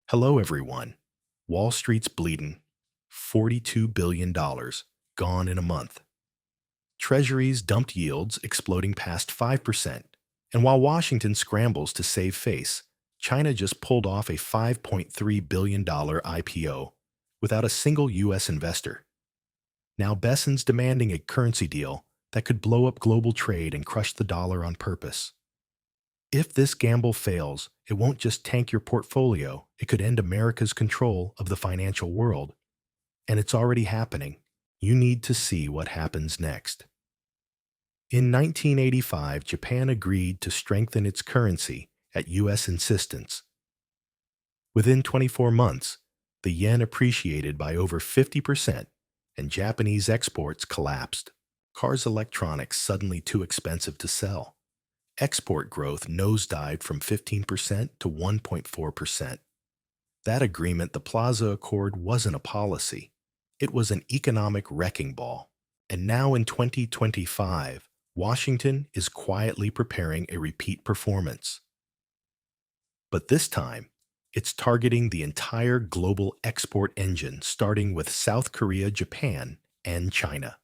Hello, everyone. Wall Street's bleeding. $42 billion dollars gone in a month. Treasuries dumped yields exploding past 5%. And while Washington scrambles to save face, China just pulled off a $5.3 billion IPO without a single U.S. investor. Now Besant's demanding a currency deal that could blow up global trade and crush the dollar on purpose. If this gamble fails, it won't just tank your portfolio, it could end America's control of the financial world. And it's already happening. You need to see what happens next. In 1985, Japan agreed to strengthen its currency at U.S. insistence. Within 24 months, the yen appreciated by over 50% and Japanese exports collapsed. Cars electronics suddenly too expensive to sell. Export growth nosedived from 15% to 1.4%. That agreement, the Plaza Accord, wasn't a policy. It was an economic wrecking ball. And now in 2025, Washington is quietly preparing a repeat performance. But this time, it's targeting the entire global export engine, starting with South Korea, Japan, and China.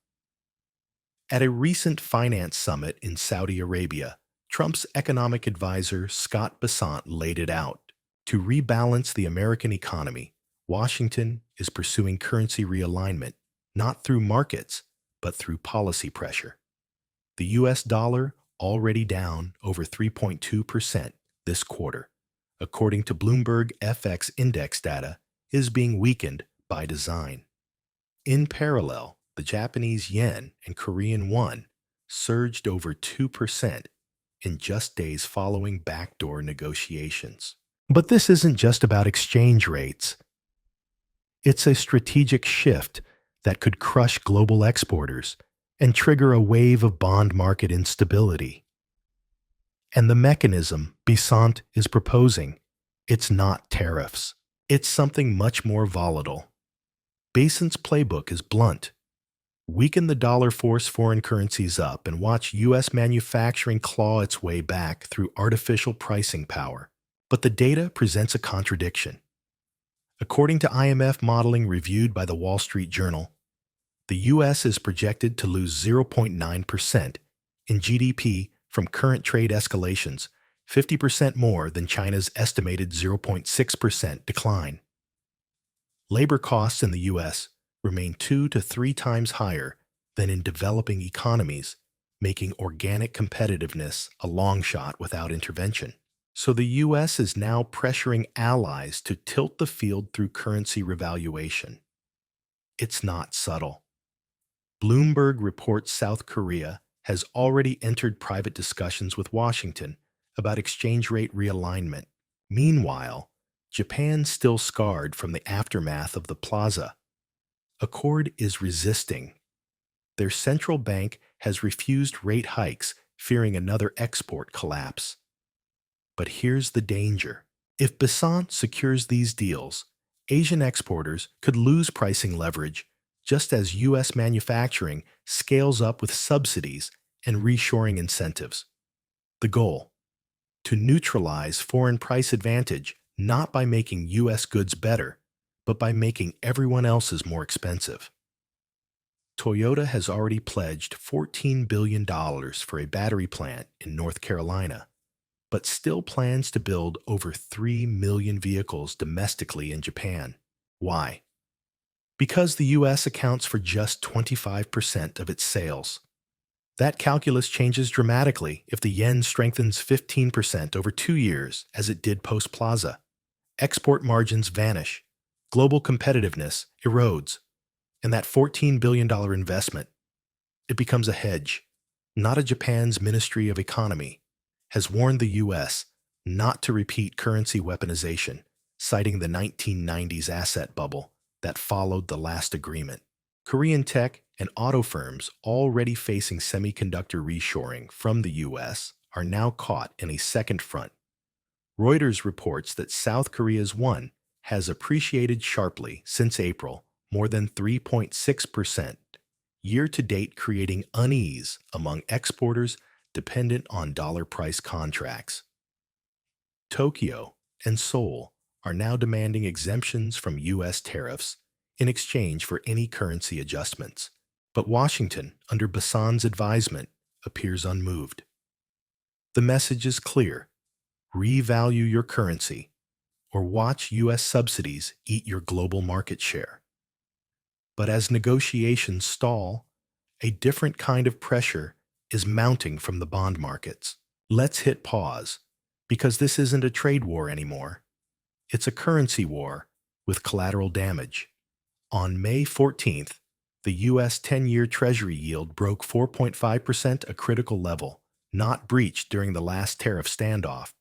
At a recent finance summit in Saudi Arabia, Trump's economic advisor Scott Bessent laid it out. To rebalance the American economy, Washington is pursuing currency realignment, not through markets, but through policy pressure. The U.S. dollar already down over 3.2% this quarter, according to Bloomberg FX index data, is being weakened by design. In parallel, the Japanese yen and Korean won surged over 2% in just days following backdoor negotiations. But this isn't just about exchange rates. It's a strategic shift that could crush global exporters and trigger a wave of bond market instability. And the mechanism Bessent is proposing, it's not tariffs. It's something much more volatile. Bessent's playbook is blunt. Weaken the dollar, force foreign currencies up, and watch U.S. manufacturing claw its way back through artificial pricing power. But the data presents a contradiction. According to IMF modeling reviewed by the Wall Street Journal, the U.S. is projected to lose 0.9% in GDP from current trade escalations, 50% more than China's estimated 0.6% decline. Labor costs in the U.S. remain 2 to 3 times higher than in developing economies, making organic competitiveness a long shot without intervention. So the U.S. is now pressuring allies to tilt the field through currency revaluation. It's not subtle. Bloomberg reports South Korea has already entered private discussions with Washington about exchange rate realignment. Meanwhile, Japan's still scarred from the aftermath of the Plaza Accord is resisting. Their central bank has refused rate hikes, fearing another export collapse. But here's the danger. If Bessent secures these deals, Asian exporters could lose pricing leverage just as U.S. manufacturing scales up with subsidies and reshoring incentives. The goal? To neutralize foreign price advantage, not by making U.S. goods better, but by making everyone else's more expensive. Toyota has already pledged $14 billion for a battery plant in North Carolina, but still plans to build over 3 million vehicles domestically in Japan. Why? Because the U.S. accounts for just 25% of its sales. That calculus changes dramatically if the yen strengthens 15% over 2 years, as it did post-Plaza. Export margins vanish. Global competitiveness erodes, and that $14 billion investment, it becomes a hedge. Not a Japan's Ministry of Economy has warned the U.S. not to repeat currency weaponization, citing the 1990s asset bubble that followed the last agreement. Korean tech and auto firms already facing semiconductor reshoring from the U.S. are now caught in a second front. Reuters reports that South Korea's won has appreciated sharply since April, more than 3.6%, year-to-date, creating unease among exporters dependent on dollar price contracts. Tokyo and Seoul are now demanding exemptions from U.S. tariffs in exchange for any currency adjustments. But Washington, under Bassan's advisement, appears unmoved. The message is clear: revalue your currency, or watch U.S. subsidies eat your global market share. But as negotiations stall, a different kind of pressure is mounting from the bond markets. Let's hit pause, because this isn't a trade war anymore. It's a currency war with collateral damage. On May 14th, the U.S. 10-year Treasury yield broke 4.5%, a critical level, not breached during the last tariff standoff.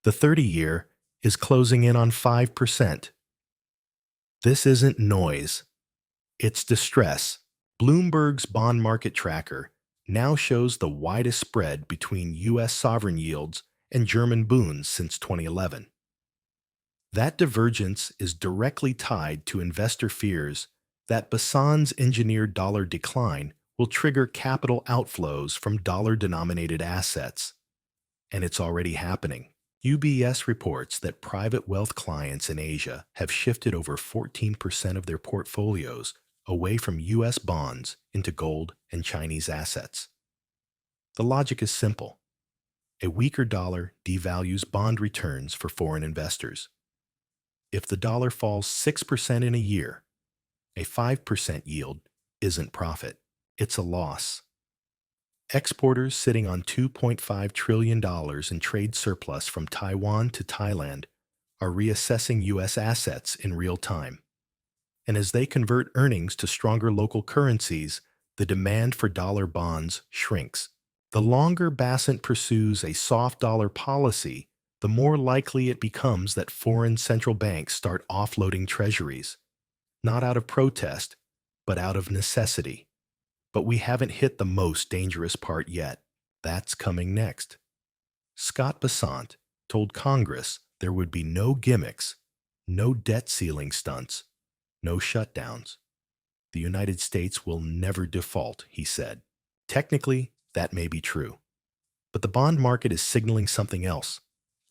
The 30-year is closing in on 5%. This isn't noise. It's distress. Bloomberg's bond market tracker now shows the widest spread between U.S. sovereign yields and German Bunds since 2011. That divergence is directly tied to investor fears that Bassan's engineered dollar decline will trigger capital outflows from dollar-denominated assets. And it's already happening. UBS reports that private wealth clients in Asia have shifted over 14% of their portfolios away from U.S. bonds into gold and Chinese assets. The logic is simple. A weaker dollar devalues bond returns for foreign investors. If the dollar falls 6% in a year, a 5% yield isn't profit, it's a loss. Exporters sitting on $2.5 trillion in trade surplus from Taiwan to Thailand are reassessing U.S. assets in real time. And as they convert earnings to stronger local currencies, the demand for dollar bonds shrinks. The longer Bassett pursues a soft dollar policy, the more likely it becomes that foreign central banks start offloading treasuries, not out of protest, but out of necessity. But we haven't hit the most dangerous part yet. That's coming next. Scott Bessant told Congress there would be no gimmicks, no debt ceiling stunts, no shutdowns. The United States will never default, he said. Technically, that may be true. But the bond market is signaling something else: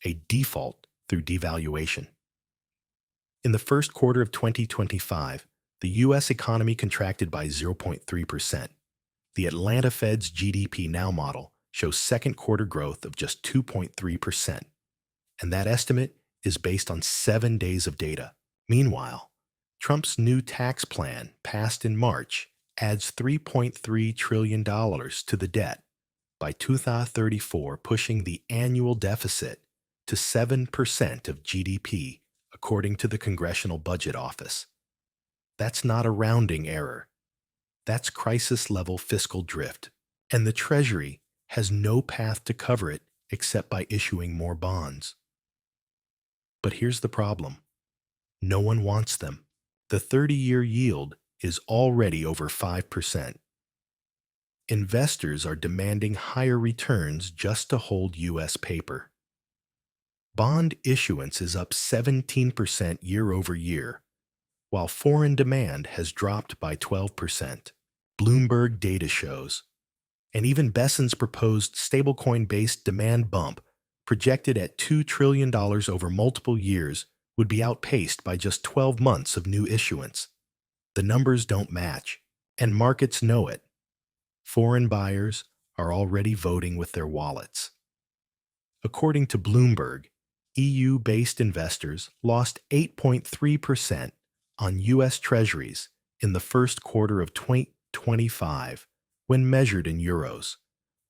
a default through devaluation. In the first quarter of 2025, the U.S. economy contracted by 0.3%. The Atlanta Fed's GDP Now model shows second quarter growth of just 2.3%. And that estimate is based on 7 days of data. Meanwhile, Trump's new tax plan, passed in March, adds $3.3 trillion to the debt by 2034, pushing the annual deficit to 7% of GDP, according to the Congressional Budget Office. That's not a rounding error. That's crisis-level fiscal drift, and the Treasury has no path to cover it except by issuing more bonds. But here's the problem. No one wants them. The 30-year yield is already over 5%. Investors are demanding higher returns just to hold U.S. paper. Bond issuance is up 17% year over year, while foreign demand has dropped by 12%. Bloomberg data shows. And even Besson's proposed stablecoin-based demand bump, projected at $2 trillion over multiple years, would be outpaced by just 12 months of new issuance. The numbers don't match, and markets know it. Foreign buyers are already voting with their wallets. According to Bloomberg, EU-based investors lost 8.3% on U.S. Treasuries in the first quarter of 2025 when measured in euros,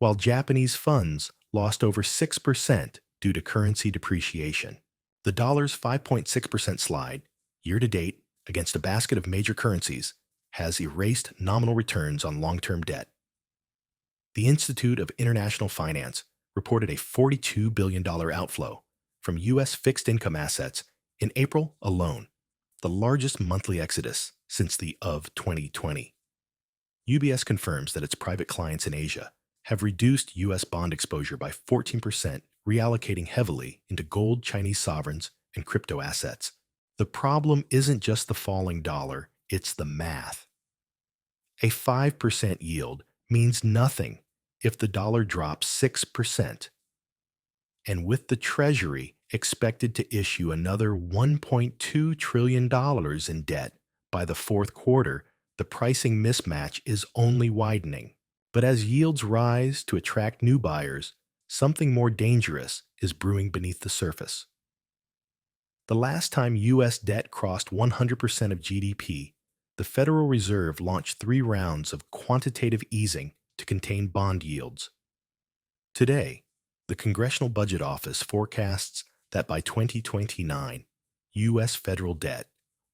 while Japanese funds lost over 6% due to currency depreciation. The dollar's 5.6% slide, year-to-date, against a basket of major currencies, has erased nominal returns on long-term debt. The Institute of International Finance reported a $42 billion outflow from U.S. fixed income assets in April alone, the largest monthly exodus since the of 2020. UBS confirms that its private clients in Asia have reduced U.S. bond exposure by 14%, reallocating heavily into gold, Chinese sovereigns, and crypto assets. The problem isn't just the falling dollar, it's the math. A 5% yield means nothing if the dollar drops 6%. And with the Treasury expected to issue another $1.2 trillion in debt by the fourth quarter. The pricing mismatch is only widening. But as yields rise to attract new buyers, something more dangerous is brewing beneath the surface. The last time U.S. debt crossed 100% of GDP, the Federal Reserve launched 3 rounds of quantitative easing to contain bond yields. Today, the Congressional Budget Office forecasts that by 2029, U.S. federal debt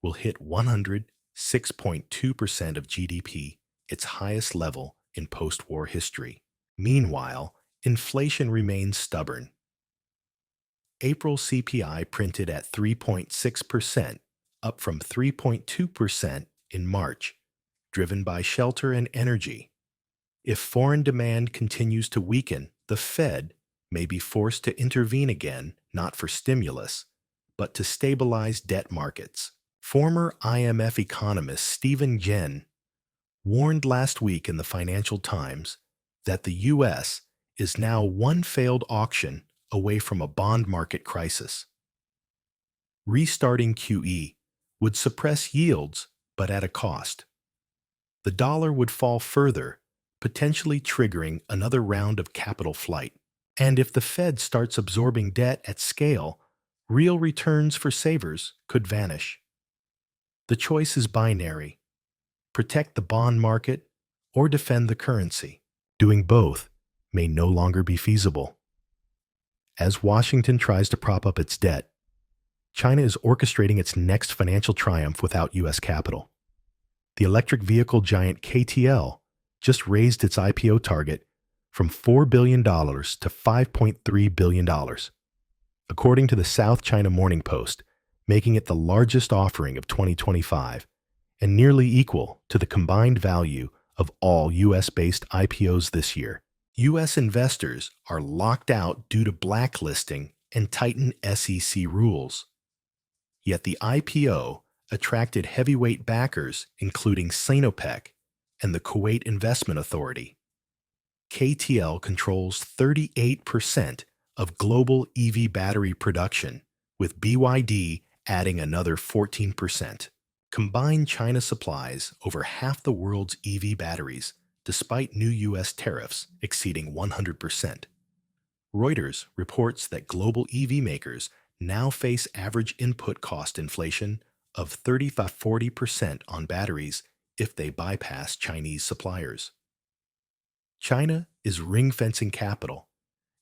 will hit 106.2% of GDP, its highest level in post-war history. Meanwhile, inflation remains stubborn. April CPI printed at 3.6%, up from 3.2% in March, driven by shelter and energy. If foreign demand continues to weaken, the Fed may be forced to intervene again, not for stimulus, but to stabilize debt markets. Former IMF economist Stephen Jen warned last week in the Financial Times that the U.S. is now one failed auction away from a bond market crisis. Restarting QE would suppress yields, but at a cost. The dollar would fall further, potentially triggering another round of capital flight. And if the Fed starts absorbing debt at scale, real returns for savers could vanish. The choice is binary: protect the bond market or defend the currency. Doing both may no longer be feasible. As Washington tries to prop up its debt, China is orchestrating its next financial triumph without U.S. capital. The electric vehicle giant KTL just raised its IPO target from $4 billion to $5.3 billion, according to the South China Morning Post, making it the largest offering of 2025 and nearly equal to the combined value of all U.S.-based IPOs this year. U.S. investors are locked out due to blacklisting and tightened SEC rules. Yet the IPO attracted heavyweight backers, including Sinopec and the Kuwait Investment Authority. KTL controls 38% of global EV battery production, with BYD adding another 14%. Combined, China supplies over half the world's EV batteries, despite new U.S. tariffs exceeding 100%. Reuters reports that global EV makers now face average input cost inflation of 30–40% on batteries if they bypass Chinese suppliers. China is ring-fencing capital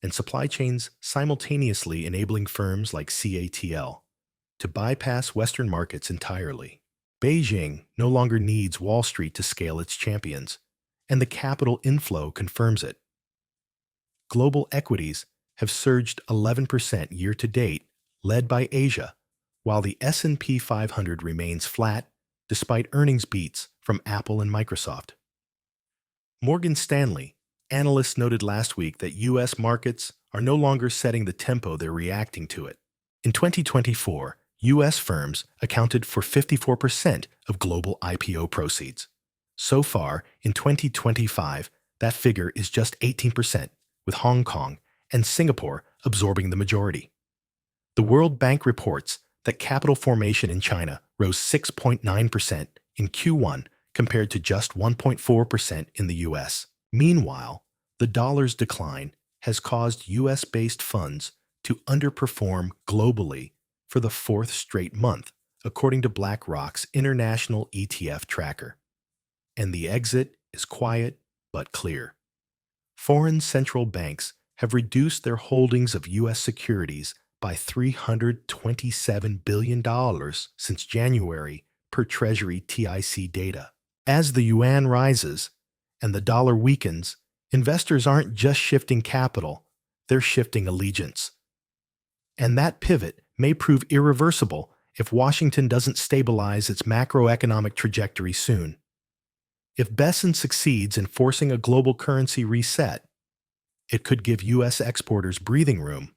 and supply chains, simultaneously enabling firms like CATL to bypass Western markets entirely. Beijing no longer needs Wall Street to scale its champions, and the capital inflow confirms it. Global equities have surged 11% year-to-date, led by Asia, while the S&P 500 remains flat despite earnings beats from Apple and Microsoft. Morgan Stanley analysts noted last week that U.S. markets are no longer setting the tempo, they're reacting to it. In 2024, U.S. firms accounted for 54% of global IPO proceeds. So far, in 2025, that figure is just 18%, with Hong Kong and Singapore absorbing the majority. The World Bank reports that capital formation in China rose 6.9% in Q1 compared to just 1.4% in the U.S. Meanwhile, the dollar's decline has caused U.S.-based funds to underperform globally for the 4th straight month, according to BlackRock's international ETF tracker. And the exit is quiet but clear. Foreign central banks have reduced their holdings of U.S. securities by $327 billion since January, per Treasury TIC data. As the yuan rises and the dollar weakens, investors aren't just shifting capital, they're shifting allegiance. And that pivot may prove irreversible if Washington doesn't stabilize its macroeconomic trajectory soon. If Besson succeeds in forcing a global currency reset, it could give U.S. exporters breathing room,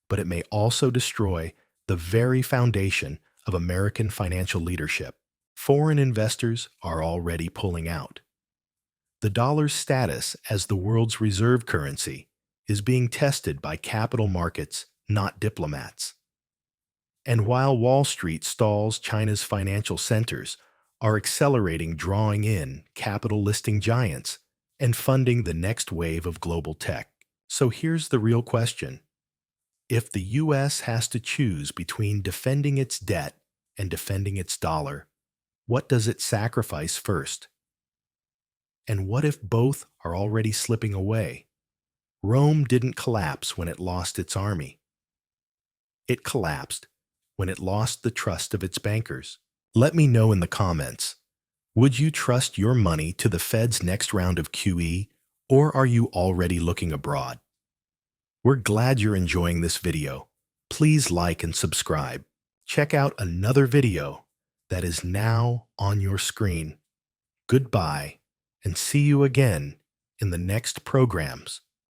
but it may also destroy the very foundation of American financial leadership. Foreign investors are already pulling out. The dollar's status as the world's reserve currency is being tested by capital markets not diplomats. And while Wall Street stalls, China's financial centers are accelerating, drawing in capital listing giants and funding the next wave of global tech. So here's the real question. If the U.S. has to choose between defending its debt and defending its dollar, what does it sacrifice first? And what if both are already slipping away? Rome didn't collapse when it lost its army. It collapsed when it lost the trust of its bankers. Let me know in the comments. Would you trust your money to the Fed's next round of QE, or are you already looking abroad? We're glad you're enjoying this video. Please like and subscribe. Check out another video that is now on your screen. Goodbye, and see you again in the next programs.